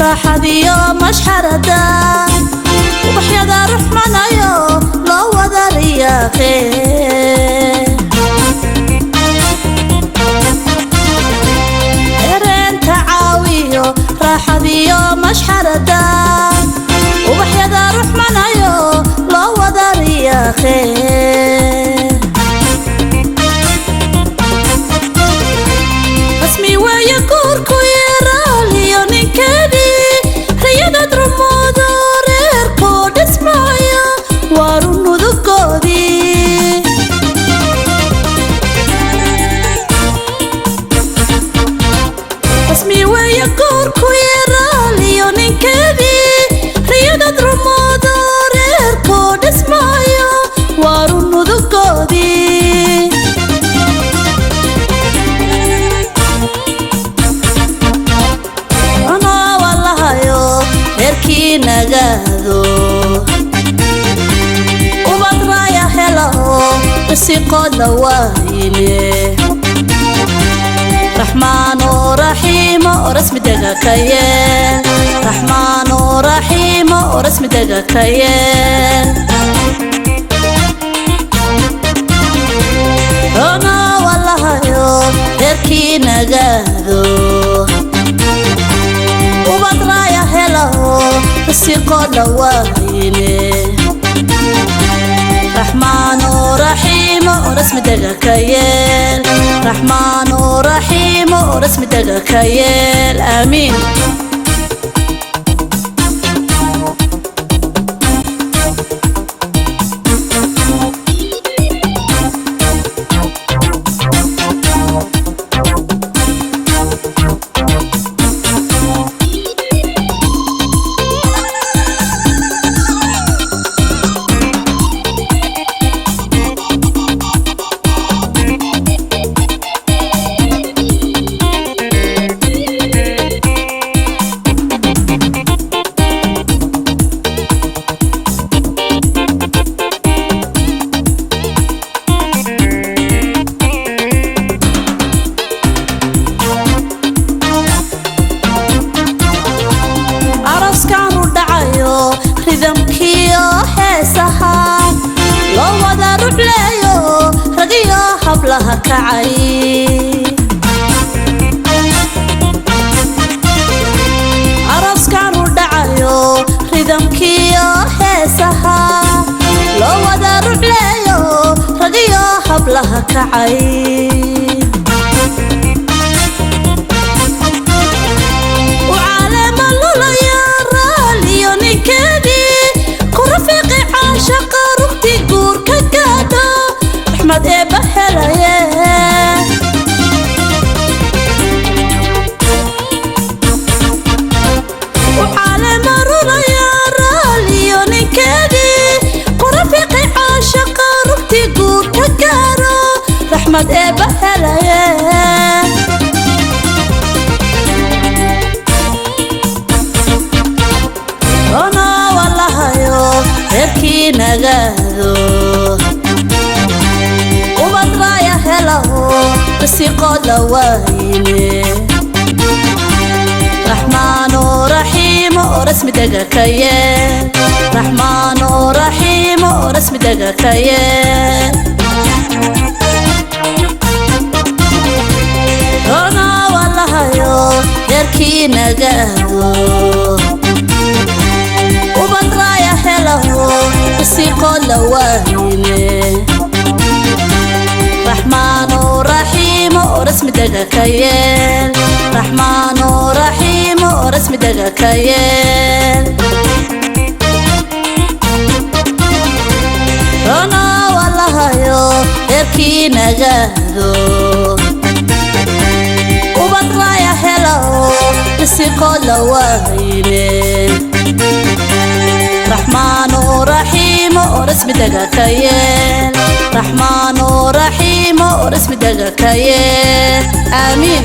راحة يوم مشحرة وبحياة رحمنا يو لو ودر يا خير إرين تعاويو راحة يوم مشحرة وبحياة رحمنا يو لو ودر يا خير اسمي ويكوركو يراليو نكدي ريادة درمودو ريركو دسمايا وارونو دكودي اسمي ويكوركو يراليو نكدي ريادة درمودو ريركو دسمايا وارونو دكودي nagado ubadraya helo siqoda wayle rahmano rahimo rasmi daga kaye rahmano rahimo rasmi daga kaye ana wallahi erki nagado ubadraya helo siqoda wayle rahmano rahimo rasmi daga kaye rahmano rahimo rasmi daga kaye amin hablaha kacay araskan u dhacayo ridamkiyo heesaha loo wada ruxleeyo ragiyo hablaha kacay وعالم اللوليا راليو نكدي كرفيقي عاشق رختي قور كقادو أحمد إبا حلايا وعالم اللوليا راليو نكدي كرفيقي عاشق رختي قور كقادو أحمد إبا حلايا erki nagado ubadraya helo siqoda wayle rahmano rahimo rasmi daga kaye rahmano rahimo rasmi daga kaye ona wallahi erki nagado ubadraya helo siqoda wayle rahmano rahimo rasmi daga kaye rahmano rahimo rasmi daga kaye ana wallahi erki nagado ubadraya helo siqoda wayle rahmano rahimo rasmi daga kaye rahmano rahimo rasmi daga kaye amin